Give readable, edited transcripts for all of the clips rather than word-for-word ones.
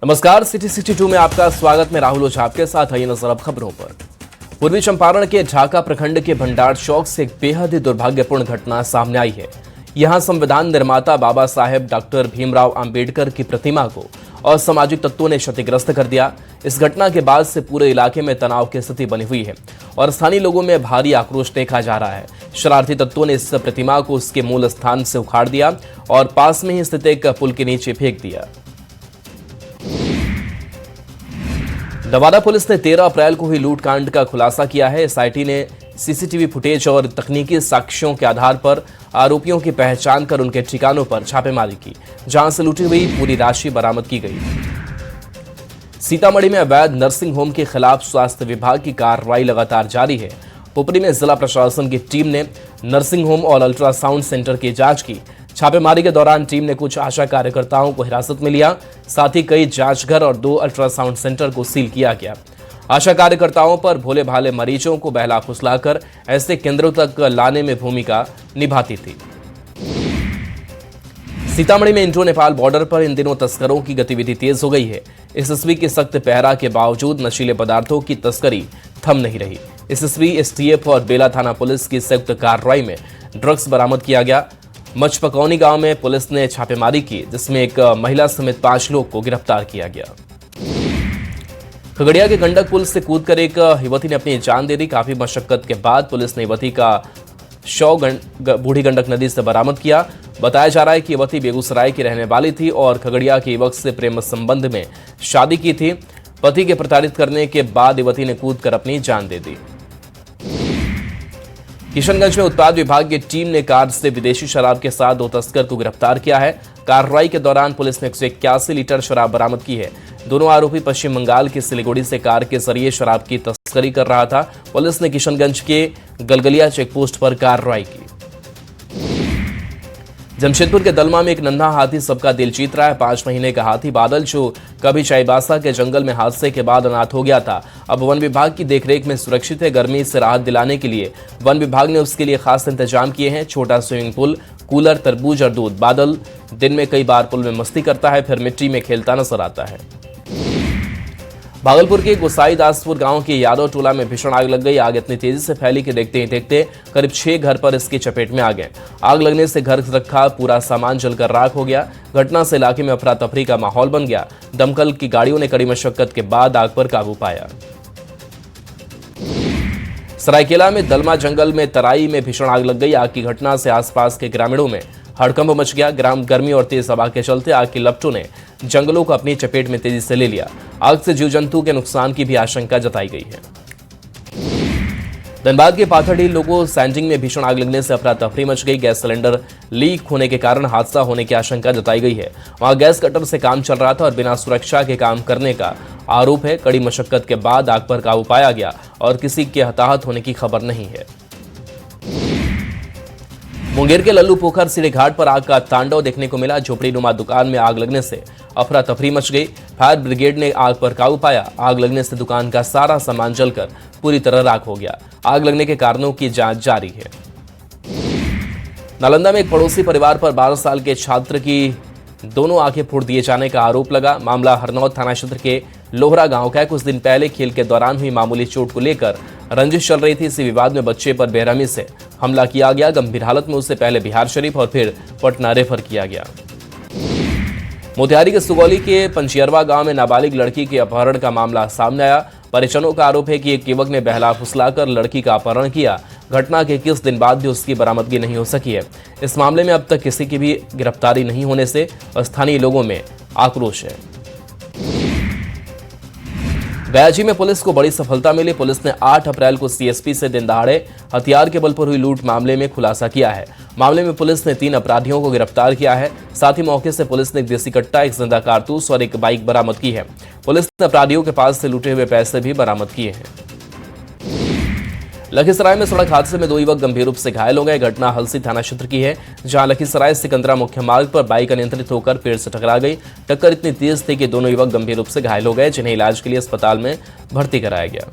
नमस्कार, सिटी 62 में आपका स्वागत। मैं राहुल ओझा आपके साथ। आइए नजर अब खबरों पर। पूर्वी चंपारण के ढाका प्रखंड के भंडार चौक से एक बेहद ही दुर्भाग्यपूर्ण घटना सामने आई है। यहां संविधान निर्माता बाबा साहेब डॉक्टर भीमराव अंबेडकर की प्रतिमा को असामाजिक तत्वों ने क्षतिग्रस्त कर दिया। इस घटना के बाद से पूरे इलाके में तनाव की स्थिति बनी हुई है और स्थानीय लोगों में भारी आक्रोश देखा जा रहा है। शरारती तत्वों ने इस प्रतिमा को उसके मूल स्थान से उखाड़ दिया और पास में ही स्थित एक पुल के नीचे फेंक दिया। नवादा पुलिस ने 13 अप्रैल को हुई लूटकांड का खुलासा किया है। एसआईटी ने सीसीटीवी फुटेज और तकनीकी साक्ष्यों के आधार पर आरोपियों की पहचान कर उनके ठिकानों पर छापेमारी की, जहां से लूटी हुई पूरी राशि बरामद की गई। सीतामढ़ी में अवैध नर्सिंग होम के खिलाफ स्वास्थ्य विभाग की कार्रवाई लगातार जारी है। पुपरी में जिला प्रशासन की टीम ने नर्सिंग होम और अल्ट्रासाउंड सेंटर की जांच की। छापेमारी के दौरान टीम ने कुछ आशा कार्यकर्ताओं को हिरासत में लिया, साथ ही कई जांचघर और 2 अल्ट्रासाउंड सेंटर को सील किया गया। आशा कार्यकर्ताओं पर भोले भाले मरीजों को बहला फुसलाकर ऐसे केंद्रों तक लाने में भूमिका निभाती थी। सीतामढ़ी में इंडो नेपाल बॉर्डर पर इन दिनों तस्करों की गतिविधि तेज हो गई है। एसएसबी के सख्त पहरा के बावजूद नशीले पदार्थों की तस्करी थम नहीं रही। एसएसबी, एसटीएफ और बेला थाना पुलिस की संयुक्त कार्रवाई में ड्रग्स बरामद किया गया। मचपकौनी गांव में पुलिस ने छापेमारी की, जिसमें एक महिला समेत 5 लोग को गिरफ्तार किया गया। खगड़िया के गंडक पुल से कूदकर एक युवती ने अपनी जान दे दी। काफी मशक्कत के बाद पुलिस ने युवती का शव बूढ़ी गंडक नदी से बरामद किया। बताया जा रहा है कि युवती बेगूसराय की रहने वाली थी और खगड़िया के युवक से प्रेम संबंध में शादी की थी। पति के प्रताड़ित करने के बाद युवती ने कूदकर अपनी जान दे दी। किशनगंज में उत्पाद विभाग की टीम ने कार से विदेशी शराब के साथ 2 तस्कर को गिरफ्तार किया है। कार्रवाई के दौरान पुलिस ने 181 लीटर शराब बरामद की है। दोनों आरोपी पश्चिम बंगाल के सिलीगुड़ी से कार के जरिए शराब की तस्करी कर रहा था। पुलिस ने किशनगंज के गलगलिया चेकपोस्ट पर कार्रवाई की। जमशेदपुर के दलमा में एक नन्हा हाथी सबका दिल जीत रहा है। 5 महीने का हाथी बादल, जो कभी चाईबासा के जंगल में हादसे के बाद अनाथ हो गया था, अब वन विभाग की देखरेख में सुरक्षित है। गर्मी से राहत दिलाने के लिए वन विभाग ने उसके लिए खास इंतजाम किए हैं। छोटा स्विमिंग पूल, कूलर, तरबूज और दूध। बादल दिन में कई बार पुल में मस्ती करता है, फिर मिट्टी में खेलता नजर आता है। भागलपुर के गोसाईदासपुर गांव के यादव टोला में भीषण आग लग गई। आग इतनी तेजी से फैली कि देखते ही देखते करीब 6 घर पर इसकी चपेट में आ गए। आग लगने से घर रखा पूरा सामान जलकर राख हो गया। घटना से इलाके में अफरा तफरी का माहौल बन गया। दमकल की गाड़ियों ने कड़ी मशक्कत के बाद आग पर काबू पाया। सरायकेला में दलमा जंगल में तराई में भीषण आग लग गई। आग की घटना से आसपास के ग्रामीणों में हड़कंप मच गया। गर्मी और तेज हवा के चलते आग की लपटों ने जंगलों को अपनी चपेट में तेजी से ले लिया। आग से जीव जंतु के नुकसान की भी आशंका जताई गई है। धनबाद के पाथरडीह लोगो सैंडिंग में भीषण आग लगने से अफरा तफरी मच गई। गैस सिलेंडर लीक होने के कारण हादसा होने की आशंका जताई गई है। वहां गैस कटर से काम चल रहा था और बिना सुरक्षा के काम करने का आरोप है। कड़ी मशक्कत के बाद आग पर काबू पाया गया और किसी के हताहत होने की खबर नहीं है। मुंगेर के लल्लू पोखर सिरे घाट पर आग का तांडव देखने को मिला। झोपड़ीनुमा दुकान में आग लगने से अफरा तफरी मच गई। फायर ब्रिगेड ने आग पर काबू पाया। आग लगने से दुकान का सारा सामान जलकर पूरी तरह राख हो गया। आग लगने के कारणों की जांच जारी है। नालंदा में एक पड़ोसी परिवार पर 12 साल के छात्र की दोनों आंखें फोड़ दिए जाने का आरोप लगा। मामला हरनौत थाना क्षेत्र के लोहरा गांव का है। कुछ दिन पहले खेल के दौरान हुई मामूली चोट को लेकर रंजिश चल रही थी। इसी विवाद में बच्चे पर बेरहमी से हमला किया गया। गंभीर हालत में उसे पहले बिहार शरीफ और फिर पटना रेफर किया गया। मोतिहारी के सुगौली के पंचियरवा गांव में नाबालिग लड़की के अपहरण का मामला सामने आया। परिजनों का आरोप है कि एक युवक ने बहला फुसलाकर लड़की का अपहरण किया। घटना के 21 दिन बाद भी उसकी बरामदगी नहीं हो सकी है। इस मामले में अब तक किसी की भी गिरफ्तारी नहीं होने से स्थानीय लोगों में आक्रोश है। गयाजी में पुलिस को बड़ी सफलता मिली। पुलिस ने 8 अप्रैल को सीएसपी से दिन दहाड़े हथियार के बल पर हुई लूट मामले में खुलासा किया है। मामले में पुलिस ने 3 अपराधियों को गिरफ्तार किया है। साथ ही मौके से पुलिस ने एक देसी कट्टा, एक जिंदा कारतूस और एक बाइक बरामद की है। पुलिस ने अपराधियों के पास से लूटे हुए पैसे भी बरामद किए हैं। लखीसराय में सड़क हादसे में 2 युवक गंभीर रूप से घायल हो गए। घटना हलसी थाना क्षेत्र की है, जहां लखीसराय सिकंदरा मुख्य मार्ग पर बाइक अनियंत्रित होकर पेड़ से टकरा गई। टक्कर इतनी तेज थी कि दोनों युवक गंभीर रूप से घायल हो गए, जिन्हें इलाज के लिए अस्पताल में भर्ती कराया गया।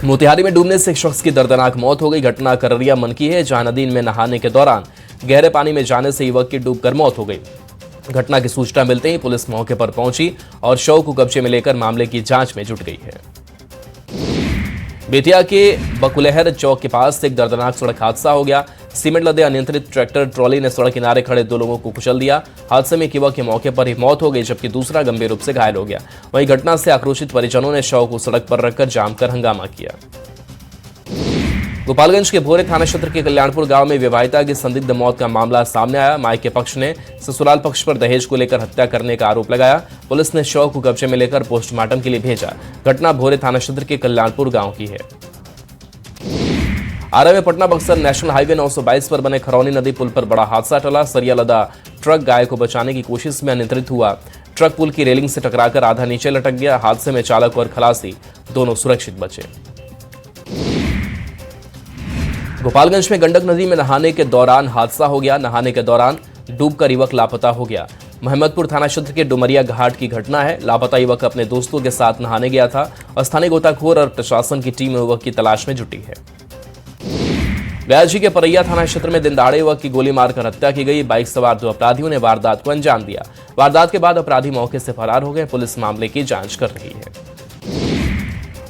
मोतिहारी में डूबने से एक शख्स की दर्दनाक मौत हो गई। घटना कररिया मन की है, जहां नदी में नहाने के दौरान गहरे पानी में जाने से युवक की डूबकर मौत हो गई। घटना की सूचना मिलते ही पुलिस मौके पर पहुंची और शव को कब्जे में लेकर मामले की जांच में जुट गई है। बेतिया के बकुलहर चौक के पास एक दर्दनाक सड़क हादसा हो गया। सीमेंट लदे अनियंत्रित ट्रैक्टर ट्रॉली ने सड़क किनारे खड़े 2 लोगों को कुचल दिया। हादसे में एक युवक की मौके पर ही मौत हो गई, जबकि दूसरा गंभीर रूप से घायल हो गया। वहीं घटना से आक्रोशित परिजनों ने शव को सड़क पर रखकर जाम कर हंगामा किया। गोपालगंज के भोरे थाना क्षेत्र के कल्याणपुर गांव में विवाहिता की संदिग्ध मौत का मामला सामने आया। मायके पक्ष ने ससुराल पक्ष पर दहेज को लेकर हत्या करने का आरोप लगाया। पुलिस ने शव को कब्जे में लेकर पोस्टमार्टम के लिए भेजा। घटना भोरे थाना क्षेत्र के कल्याणपुर गांव की है। आरव पटना बक्सर नेशनल हाईवे 922 पर बने खरौनी नदी पुल पर बड़ा हादसा टला। सरिया लदा ट्रक गाय को बचाने की कोशिश में अनियंत्रित हुआ। ट्रक पुल की रेलिंग से टकराकर आधा नीचे लटक गया। हादसे में चालक और खलासी दोनों सुरक्षित बचे। गोपालगंज में गंडक नदी में नहाने के दौरान हादसा हो गया। नहाने के दौरान डूबकर युवक लापता हो गया। मोहम्मदपुर थाना क्षेत्र के डुमरिया घाट की घटना है। लापता युवक अपने दोस्तों के साथ नहाने गया था और स्थानीय गोताखोर और प्रशासन की टीम युवक की तलाश में जुटी है। बयाजी के परैया थाना क्षेत्र में दिन दहाड़े युवक की गोली मारकर हत्या की गई। बाइक सवार 2 अपराधियों ने वारदात को अंजाम दिया। वारदात के बाद अपराधी मौके से फरार हो गए। पुलिस मामले की जांच कर रही है।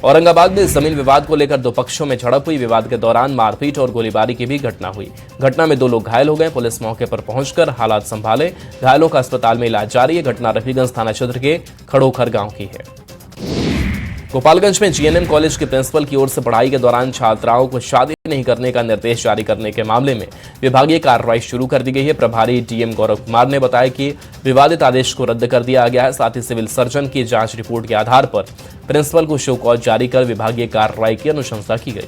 औरंगाबाद में जमीन विवाद को लेकर 2 पक्षों में झड़प हुई। विवाद के दौरान मारपीट और गोलीबारी की भी घटना हुई। घटना में 2 लोग घायल हो गए। पुलिस मौके पर पहुंचकर हालात संभाले। घायलों का अस्पताल में इलाज जारी है। घटना रफीगंज थाना क्षेत्र के खड़ोखर गांव की है। गोपालगंज में जीएनएम कॉलेज के प्रिंसिपल की ओर से पढ़ाई के दौरान छात्राओं को शादी नहीं करने का निर्देश जारी करने के मामले में विभागीय कार्रवाई शुरू कर दी गई है। प्रभारी डीएम गौरव कुमार ने बताया कि विवादित आदेश को रद्द कर दिया गया है। साथ ही सिविल सर्जन की जांच रिपोर्ट के आधार पर प्रिंसिपल को शो कॉज जारी कर विभागीय कार्रवाई की अनुशंसा की गई।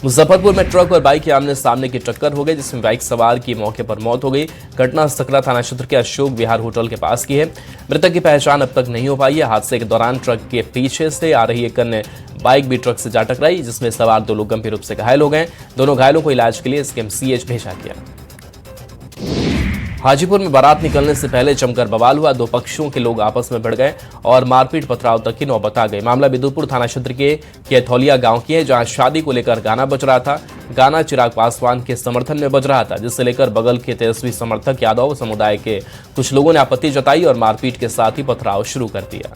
मुजफ्फरपुर में ट्रक और बाइक के आमने सामने की टक्कर हो गई, जिसमें बाइक सवार की मौके पर मौत हो गई। घटना सकरा थाना क्षेत्र के अशोक विहार होटल के पास की है। मृतक की पहचान अब तक नहीं हो पाई है। हादसे के दौरान ट्रक के पीछे से आ रही एक अन्य बाइक भी ट्रक से जा टकराई, जिसमें सवार 2 लोग गंभीर रूप से घायल हो गए। दोनों घायलों को इलाज के लिए एसकेएमसीएच भेजा गया। हाजीपुर में बारात निकलने से पहले जमकर बवाल हुआ। 2 पक्षों के लोग आपस में भिड़ गए और मारपीट पथराव तक की नौबत आ गई। मामला बिदुपुर थाना क्षेत्र के केथौलिया गांव की है, जहां शादी को लेकर गाना बज रहा था। गाना चिराग पासवान के समर्थन में बज रहा था, जिससे लेकर बगल के तेजस्वी समर्थक यादव समुदाय के कुछ लोगों ने आपत्ति जताई और मारपीट के साथ ही पथराव शुरू कर दिया।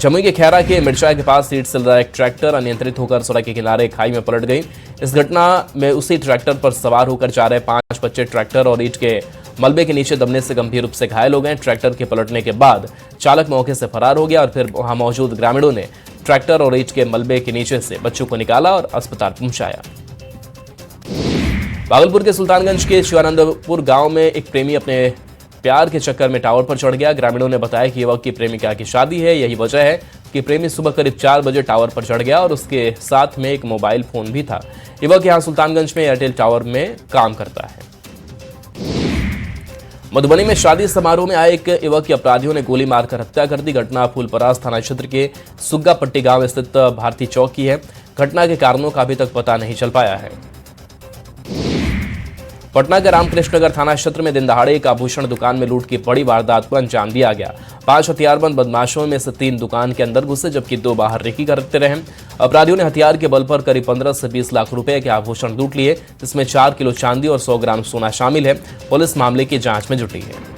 जमुई के खैरा के मिर्चा के पास सीट से लदा एक ट्रैक्टर अनियंत्रित होकर सड़क के किनारे खाई में पलट गई। इस घटना में उसी ट्रैक्टर पर सवार होकर जा रहे 5 बच्चे ट्रैक्टर और ईंट के मलबे के नीचे दबने से गंभीर रूप से घायल हो गए। ट्रैक्टर के पलटने के बाद चालक मौके से फरार हो गया और फिर वहां मौजूद ग्रामीणों ने ट्रैक्टर और ईंट के मलबे के नीचे से बच्चों को निकाला और अस्पताल पहुंचाया। भागलपुर के सुल्तानगंज के शिवानंदपुर गांव में एक प्रेमी अपने प्यार के चक्कर में टावर पर चढ़ गया। ग्रामीणों ने बताया कि युवक की प्रेमिका की शादी है। यही वजह है कि प्रेमी सुबह करीब 4 बजे टावर पर चढ़ गया और उसके साथ में एक मोबाइल फोन भी था। युवक यहां सुल्तानगंज में एयरटेल टावर में काम करता है। मधुबनी में शादी समारोह में आए एक युवक की अपराधियों ने गोली मारकर हत्या कर दी। घटना फूलपरास थाना क्षेत्र के सुग्गापट्टी गांव स्थित भारती चौक की है। घटना के कारणों का अभी तक पता नहीं चल पाया है। पटना के रामकृष्णनगर थाना क्षेत्र में दिन दहाड़े एक आभूषण दुकान में लूट की बड़ी वारदात को अंजाम दिया गया। 5 हथियारबंद बदमाशों में से 3 दुकान के अंदर घुसे, जबकि 2 बाहर रेकी करते रहे। अपराधियों ने हथियार के बल पर करीब 15 से 20 लाख रुपए के आभूषण लूट लिए, जिसमें 4 किलो चांदी और 100 ग्राम सोना शामिल है। पुलिस मामले की जांच में जुटी है।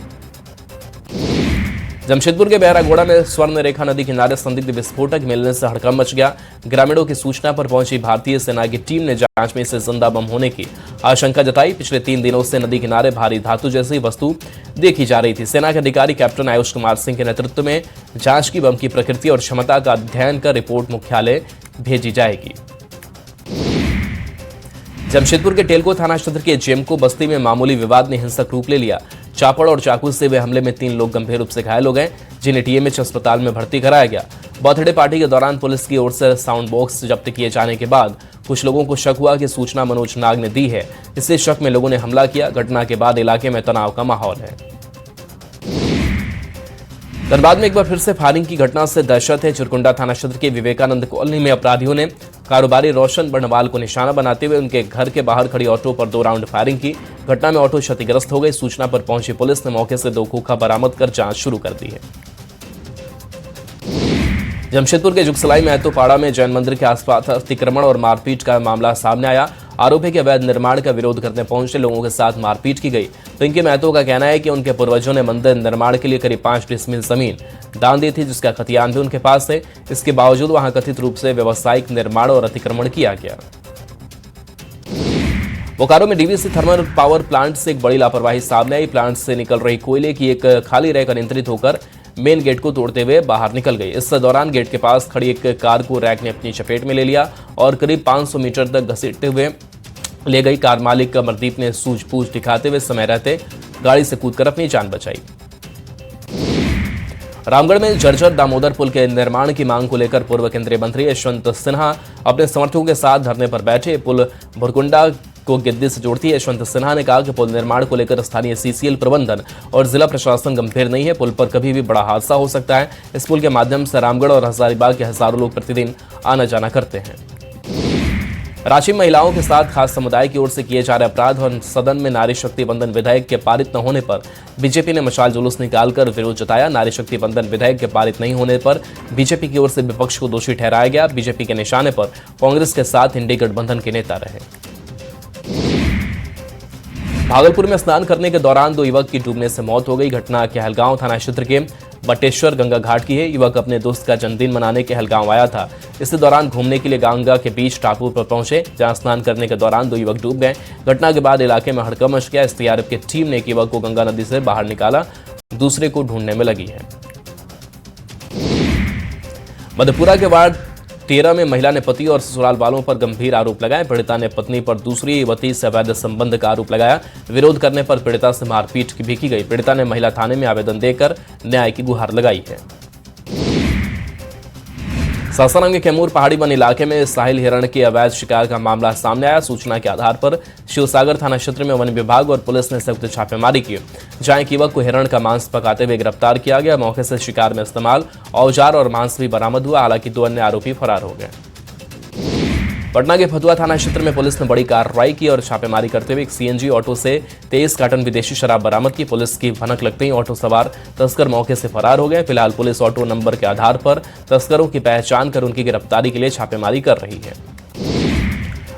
जमशेदपुर के बहरागोड़ा में स्वर्ण रेखा नदी किनारे संदिग्ध विस्फोटक मिलने से हड़कंप मच गया। ग्रामीणों की सूचना पर पहुंची भारतीय सेना की टीम ने जांच में इसे जिंदा बम होने की आशंका जताई। पिछले 3 दिनों से नदी किनारे भारी धातु जैसी वस्तु देखी जा रही थी। सेना के अधिकारी कैप्टन आयुष कुमार सिंह के नेतृत्व में जांच की बम की प्रकृति और क्षमता का अध्ययन कर रिपोर्ट मुख्यालय भेजी जाएगी। जमशेदपुर के टेलको थाना क्षेत्र के जेमको बस्ती में मामूली विवाद ने हिंसक रूप ले लिया। चापड़ और चाकू से हुए हमले में 3 लोग गंभीर रूप से घायल हो गए, जिन्हें टीएमएच अस्पताल में भर्ती कराया गया। बर्थडे पार्टी के दौरान पुलिस की ओर से साउंड बॉक्स जब्त किए जाने के बाद कुछ लोगों को शक हुआ कि सूचना मनोज नाग ने दी है। इससे शक में लोगों ने हमला किया। घटना के बाद इलाके में तनाव का माहौल है। धनबाद में एक बार फिर से फायरिंग की घटना से दहशत है। चिरकुंडा थाना क्षेत्र के विवेकानंद कॉलोनी में अपराधियों ने कारोबारी रोशन बर्णवाल को निशाना बनाते हुए उनके घर के बाहर खड़ी ऑटो पर 2 राउंड फायरिंग की। घटना में ऑटो क्षतिग्रस्त हो गई। सूचना पर पहुंची पुलिस ने मौके से 2 खोखा बरामद कर जांच शुरू कर दी है। जमशेदपुर के जुगसलाई महतोपाड़ा में जैन मंदिर के आसपास अतिक्रमण और मारपीट का मामला सामने आया। आरोप है कि अवैध निर्माण का विरोध करने पहुंचे लोगों के साथ मारपीट की गई। पिंकी महतो का कहना है कि उनके पूर्वजों ने मंदिर निर्माण के लिए करीब 5 डिसमिल जमीन दान दी थी, जिसका खतियान भी उनके पास है। इसके बावजूद वहां कथित रूप से व्यावसायिक निर्माण और अतिक्रमण किया गया। बोकारो में डीवीसी थर्मल पावर प्लांट से एक बड़ी लापरवाही सामने आई। प्लांट से निकल रही कोयले की एक खाली रैक अनियंत्रित होकर मेन गेट को तोड़ते हुए बाहर निकल गई। इस दौरान गेट के पास खड़ी एक कार को रैक ने अपनी चपेट में ले लिया और करीब 500 मीटर तक घसीटते हुए ले गई। कार मालिक अमरदीप ने सूझबूझ दिखाते हुए समय रहते गाड़ी से कूदकर अपनी जान बचाई। रामगढ़ में जर्जर दामोदर पुल के निर्माण की मांग को लेकर पूर्व केंद्रीय मंत्री यशवंत सिन्हा अपने समर्थकों के साथ धरने पर बैठे। पुल भुरकुंडा को गिद्दी से जोड़ती है। यशवंत सिन्हा ने कहा कि पुल निर्माण को लेकर स्थानीय सीसीएल प्रबंधन और जिला प्रशासन गंभीर नहीं है। पुल पर कभी भी बड़ा हादसा हो सकता है। इस पुल के माध्यम से रामगढ़ और हजारीबाग के हजारों लोग प्रतिदिन आना जाना करते हैं। रांची में महिलाओं के साथ खास समुदाय की ओर से किए जा रहे अपराध और सदन में नारी शक्ति बंधन विधेयक के पारित न होने पर बीजेपी ने मशाल जुलूस निकालकर विरोध जताया। नारी शक्ति बंधन विधेयक के पारित नहीं होने पर बीजेपी की ओर से विपक्ष को दोषी ठहराया गया। बीजेपी के निशाने पर कांग्रेस के साथ इंडी गठबंधन के नेता रहे। भागलपुर में स्नान करने के दौरान 2 युवक की डूबने से मौत हो गई। घटना कहलगांव थाना क्षेत्र के बटेश्वर गंगा घाट की है। युवक अपने दोस्त का जन्मदिन मनाने कहलगांव आया था। इसी दौरान घूमने के लिए गंगा के बीच टापू पर पहुंचे, जहां स्नान करने के दौरान 2 युवक डूब गए। घटना के बाद इलाके में हड़कंप मच गया। एसडीआरएफ की टीम ने एक युवक को गंगा नदी से बाहर निकाला, दूसरे को ढूंढने में लगी है। मधेपुरा के वार्ड 13 में महिला ने पति और ससुराल वालों पर गंभीर आरोप लगाए। पीड़िता ने पत्नी पर दूसरी युवती से अवैध संबंध का आरोप लगाया। विरोध करने पर पीड़िता से मारपीट भी की गई। पीड़िता ने महिला थाने में आवेदन देकर न्याय की गुहार लगाई है। सासाराम के कैमूर पहाड़ी वन इलाके में साहिल हिरण के अवैध शिकार का मामला सामने आया। सूचना के आधार पर शिवसागर थाना क्षेत्र में वन विभाग और पुलिस ने संयुक्त छापेमारी की, जहां एक युवक को हिरण का मांस पकाते हुए गिरफ्तार किया गया। मौके से शिकार में इस्तेमाल औजार और मांस भी बरामद हुआ। हालांकि 2 अन्य आरोपी फरार हो गए। पटना के फतुहा थाना क्षेत्र में पुलिस ने बड़ी कार्रवाई की और छापेमारी करते हुए एक सीएनजी ऑटो से 23 कार्टन विदेशी शराब बरामद की। पुलिस की भनक लगते ही ऑटो सवार तस्कर मौके से फरार हो गए। फिलहाल पुलिस ऑटो नंबर के आधार पर तस्करों की पहचान कर उनकी गिरफ्तारी के लिए छापेमारी कर रही है।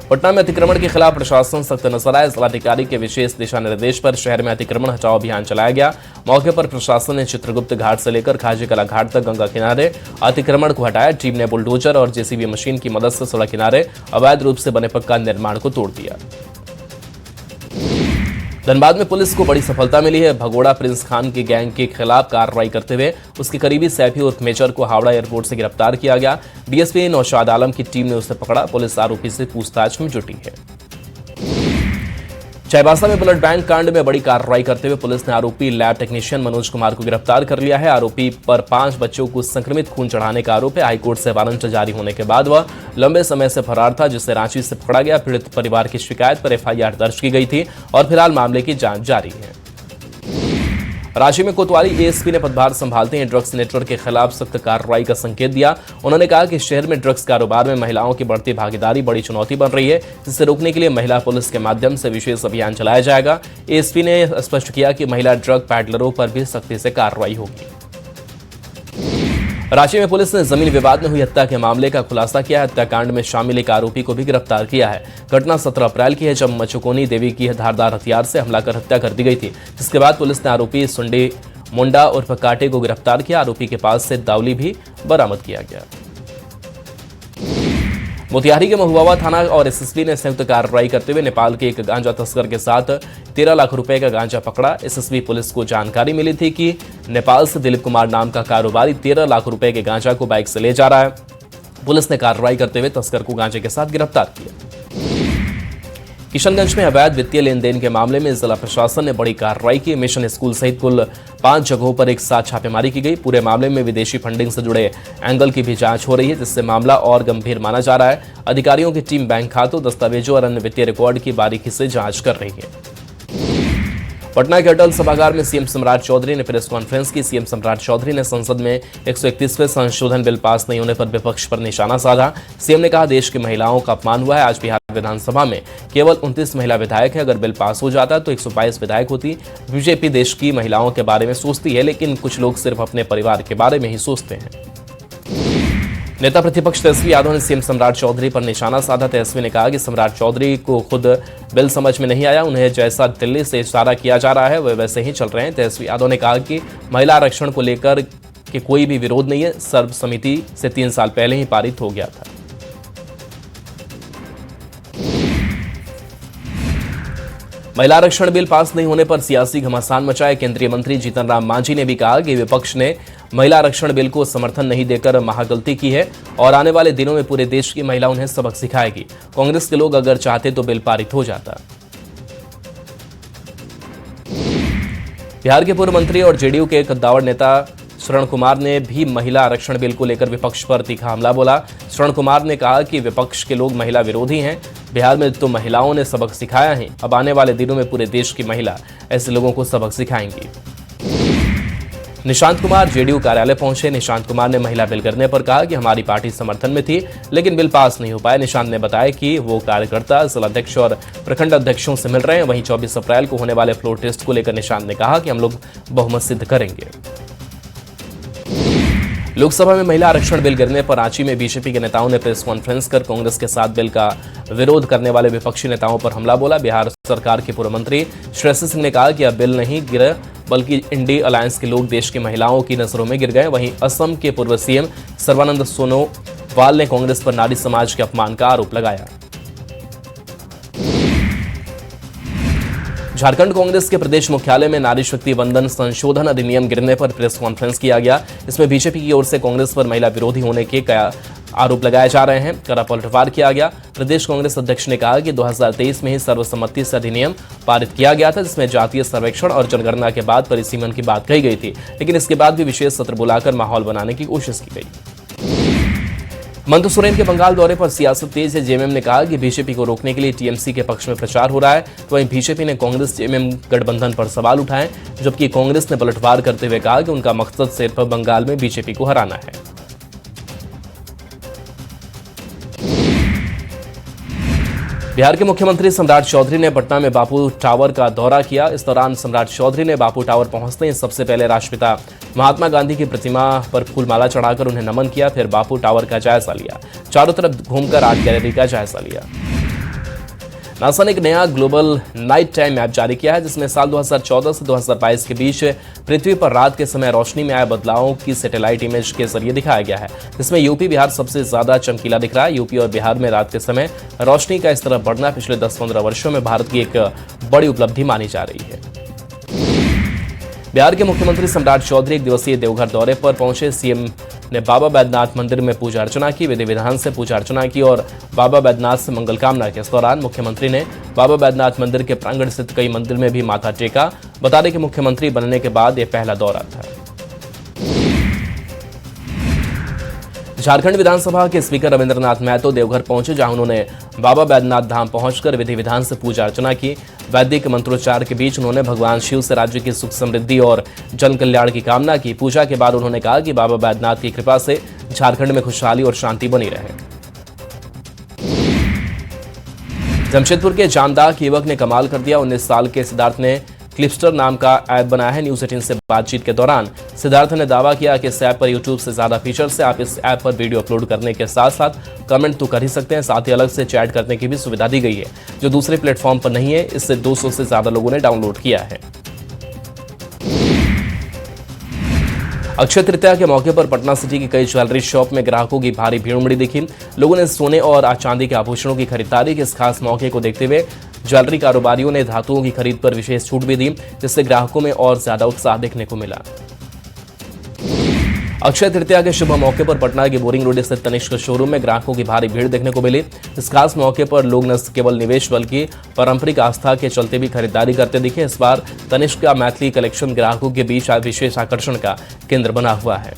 पटना में अतिक्रमण के खिलाफ प्रशासन सख्त नजर आया। जिलाधिकारी के विशेष दिशा निर्देश पर शहर में अतिक्रमण हटाओ अभियान चलाया गया। मौके पर प्रशासन ने चित्रगुप्त घाट से लेकर खाजी कला घाट तक गंगा किनारे अतिक्रमण को हटाया। टीम ने बुलडोजर और जेसीबी मशीन की मदद से सड़क किनारे अवैध रूप से बने पक्का निर्माण को तोड़ दिया। धनबाद में पुलिस को बड़ी सफलता मिली है। भगोड़ा प्रिंस खान की गैंग के खिलाफ कार्रवाई करते हुए उसके करीबी सैफी उर्फ मेजर को हावड़ा एयरपोर्ट से गिरफ्तार किया गया। डीएसपी नौशाद आलम की टीम ने उसे पकड़ा। पुलिस आरोपी से पूछताछ में जुटी है। चाईबासा में ब्लड बैंक कांड में बड़ी कार्रवाई करते हुए पुलिस ने आरोपी लैब टेक्नीशियन मनोज कुमार को गिरफ्तार कर लिया है। आरोपी पर 5 बच्चों को संक्रमित खून चढ़ाने का आरोप है। हाईकोर्ट से वारंट जारी होने के बाद वह लंबे समय से फरार था, जिसे रांची से पकड़ा गया। पीड़ित परिवार की शिकायत पर एफआईआर दर्ज की गई थी और फिलहाल मामले की जांच जारी है। रांची में कोतवाली एएसपी ने पदभार संभालते हैं ड्रग्स नेटवर्क के खिलाफ सख्त कार्रवाई का संकेत दिया। उन्होंने कहा कि शहर में ड्रग्स कारोबार में महिलाओं की बढ़ती भागीदारी बड़ी चुनौती बन रही है, जिसे रोकने के लिए महिला पुलिस के माध्यम से विशेष अभियान चलाया जाएगा। एएसपी ने स्पष्ट किया कि महिला ड्रग पैडलरों पर भी सख्ती से कार्रवाई होगी। रांची में पुलिस ने जमीन विवाद में हुई हत्या के मामले का खुलासा किया है। हत्याकांड में शामिल एक आरोपी को भी गिरफ्तार किया है। घटना 17 अप्रैल की है, जब मचुकोनी देवी की धारदार हथियार से हमला कर हत्या कर दी गई थी, जिसके बाद पुलिस ने आरोपी सुंडी मुंडा उर्फ काटे को गिरफ्तार किया। आरोपी के पास से दावली भी बरामद किया गया। मोतिहारी के महुआ थाना और एसएसबी ने संयुक्त कार्रवाई करते हुए नेपाल के एक गांजा तस्कर के साथ 13 लाख रुपए का गांजा पकड़ा। एसएसबी पुलिस को जानकारी मिली थी कि नेपाल से दिलीप कुमार नाम का कारोबारी 13 लाख रुपए के गांजा को बाइक से ले जा रहा है। पुलिस ने कार्रवाई करते हुए तस्कर को गांजे के साथ गिरफ्तार किया। किशनगंज में अवैध वित्तीय लेन देन के मामले में जिला प्रशासन ने बड़ी कार्रवाई की। मिशन स्कूल सहित कुल 5 जगहों पर एक साथ छापेमारी की गई। पूरे मामले में विदेशी फंडिंग से जुड़े एंगल की भी जांच हो रही है, जिससे मामला और गंभीर माना जा रहा है। अधिकारियों की टीम बैंक खातों, दस्तावेजों और अन्य वित्तीय रिकॉर्ड की बारीकी से जांच कर रही है। पटना के अटल सभागार में सीएम सम्राट चौधरी ने प्रेस कॉन्फ्रेंस की। सीएम सम्राट चौधरी ने संसद में 131वें संशोधन बिल पास नहीं होने पर विपक्ष पर निशाना साधा। सीएम ने कहा, देश की महिलाओं का अपमान हुआ है। आज बिहार विधानसभा में केवल 29 महिला विधायक है। अगर बिल पास हो जाता तो 122 विधायक होती। बीजेपी देश की महिलाओं के बारे में सोचती है, लेकिन कुछ लोग सिर्फ अपने परिवार के बारे में ही सोचते हैं। नेता प्रतिपक्ष तेजस्वी यादव ने सीएम सम्राट चौधरी पर निशाना साधा। तेजस्वी ने कहा कि सम्राट चौधरी को खुद बिल समझ में नहीं आया, उन्हें जैसा दिल्ली से इशारा किया जा रहा है वे वैसे ही चल रहे हैं। तेजस्वी यादव ने कहा कि महिला आरक्षण को लेकर के कोई भी विरोध नहीं है, सर्वसम्मति से 3 साल पहले ही पारित हो गया था। महिला आरक्षण बिल पास नहीं होने पर सियासी घमासान मचाए। केंद्रीय मंत्री जीतन राम मांझी ने भी कहा कि विपक्ष ने महिला आरक्षण बिल को समर्थन नहीं देकर महागलती की है और आने वाले दिनों में पूरे देश की महिला उन्हें सबक सिखाएगी। कांग्रेस के लोग अगर चाहते तो बिल पारित हो जाता। बिहार के पूर्व मंत्री और जेडीयू के कद्दावर नेता शरण कुमार ने भी महिला आरक्षण बिल को लेकर विपक्ष पर तीखा हमला बोला। शरण कुमार ने कहा कि विपक्ष के लोग महिला विरोधी हैं। बिहार में तो महिलाओं ने सबक सिखाया है, अब आने वाले दिनों में पूरे देश की महिला ऐसे लोगों को सबक सिखाएंगी। निशांत कुमार जेडीयू कार्यालय पहुंचे। निशांत कुमार ने महिला बिल करने पर कहा कि हमारी पार्टी समर्थन में थी लेकिन बिल पास नहीं हो पाया। निशांत ने बताया कि वो कार्यकर्ता जिलाध्यक्ष और प्रखंड अध्यक्षों से मिल रहे हैं। वहीं 24 अप्रैल को होने वाले फ्लोर टेस्ट को लेकर निशांत ने कहा कि हम लोग बहुमत सिद्ध करेंगे। लोकसभा में महिला आरक्षण बिल गिरने पर रांची में बीजेपी के नेताओं ने प्रेस कॉन्फ्रेंस कर कांग्रेस के साथ बिल का विरोध करने वाले विपक्षी नेताओं पर हमला बोला। बिहार सरकार के पूर्व मंत्री श्रेयसी सिंह ने कहा कि अब बिल नहीं गिरा बल्कि इंडी अलायंस के लोग देश की महिलाओं की नजरों में गिर गए। वहीं असम के पूर्व सीएम सर्बानंद सोनोवाल ने कांग्रेस पर नारी समाज के अपमान का आरोप लगाया। झारखंड कांग्रेस के प्रदेश मुख्यालय में नारी शक्ति वंदन संशोधन अधिनियम गिरने पर प्रेस कॉन्फ्रेंस किया गया। इसमें बीजेपी की ओर से कांग्रेस पर महिला विरोधी होने के आरोप लगाए जा रहे हैं। कड़ा पलटवार किया गया। प्रदेश कांग्रेस अध्यक्ष ने कहा कि 2023 में ही सर्वसम्मति से अधिनियम पारित किया गया था, जिसमें जातीय सर्वेक्षण और जनगणना के बाद परिसीमन की बात कही गई थी, लेकिन इसके बाद भी विशेष सत्र बुलाकर माहौल बनाने की कोशिश की गई। हेमंत सोरेन के बंगाल दौरे पर सियासत तेज है। जेएमएम ने कहा कि बीजेपी को रोकने के लिए टीएमसी के पक्ष में प्रचार हो रहा है, तो वहीं बीजेपी ने कांग्रेस जेएमएम गठबंधन पर सवाल उठाए, जबकि कांग्रेस ने पलटवार करते हुए कहा कि उनका मकसद सिर्फ बंगाल में बीजेपी को हराना है। बिहार के मुख्यमंत्री सम्राट चौधरी ने पटना में बापू टावर का दौरा किया। इस दौरान सम्राट चौधरी ने बापू टावर पहुंचते ही सबसे पहले राष्ट्रपिता महात्मा गांधी की प्रतिमा पर फूलमाला चढ़ाकर उन्हें नमन किया, फिर बापू टावर का जायजा लिया। चारों तरफ घूमकर आर्ट गैलरी का जायजा लिया। नासा ने एक नया ग्लोबल नाइट टाइम मैप जारी किया है, जिसमें साल 2014 से 2022 के बीच पृथ्वी पर रात के समय रोशनी में आए बदलावों की सैटेलाइट इमेज के जरिए दिखाया गया है। इसमें यूपी बिहार सबसे ज्यादा चमकीला दिख रहा है। यूपी और बिहार में रात के समय रोशनी का इस तरह बढ़ना पिछले 10-15 वर्षों में भारत की एक बड़ी उपलब्धि मानी जा रही है। बिहार के मुख्यमंत्री सम्राट चौधरी 1 दिवसीय देवघर दौरे पर पहुंचे। सीएम ने बाबा बैद्यनाथ मंदिर में पूजा अर्चना की, विधि विधान से पूजा अर्चना की और बाबा बैद्यनाथ से मंगल कामना की। इस दौरान मुख्यमंत्री ने बाबा बैद्यनाथ मंदिर के प्रांगण स्थित कई मंदिर में भी माथा टेका। बता दें कि मुख्यमंत्री बनने के बाद यह पहला दौरा था। झारखंड विधानसभा के स्पीकर रविंद्रनाथ महतो देवघर पहुंचे, जहां उन्होंने बाबा बैद्यनाथ धाम पहुंचकर विधि विधान से पूजा अर्चना की। वैदिक मंत्रोच्चार के बीच उन्होंने भगवान शिव से राज्य की सुख समृद्धि और जन कल्याण की कामना की। पूजा के बाद उन्होंने कहा कि बाबा बैद्यनाथ की कृपा से झारखंड में खुशहाली और शांति बनी रहे। जमशेदपुर के जानदार के युवक ने कमाल कर दिया। 19 साल के सिद्धार्थ ने क्लिपस्टर नाम का ऐप बनाया है। न्यूज 18 से बातचीत के दौरान सिद्धार्थ ने दावा किया कि इस ऐप पर यूट्यूब से ज्यादा फीचर्स है। आप इस ऐप पर वीडियो अपलोड करने के साथ साथ कमेंट तो कर ही सकते हैं, साथ ही अलग से चैट करने की भी सुविधा दी गई है, जो दूसरे प्लेटफॉर्म पर नहीं है। इससे 200 से ज्यादा लोगों ने डाउनलोड किया है। अक्षय तृतीया के मौके पर पटना सिटी की कई ज्वेलरी शॉप में ग्राहकों की भारी भीड़ उमड़ी दिखी। लोगों ने सोने और चांदी के आभूषणों की खरीदारी के इस खास मौके को देखते हुए ज्वेलरी कारोबारियों ने धातुओं की खरीद पर विशेष छूट भी दी, जिससे ग्राहकों में और ज्यादा उत्साह देखने को मिला। अक्षय तृतीया के शुभ मौके पर पटना के बोरिंग रोड स्थित तनिष्क शोरूम में ग्राहकों की भारी भीड़ देखने को मिली। इस खास मौके पर लोग न केवल निवेश बल्कि पारंपरिक आस्था के चलते भी खरीदारी करते दिखे। इस बार तनिष्क का मैथिली कलेक्शन ग्राहकों के बीच विशेष आकर्षण का केंद्र बना हुआ है।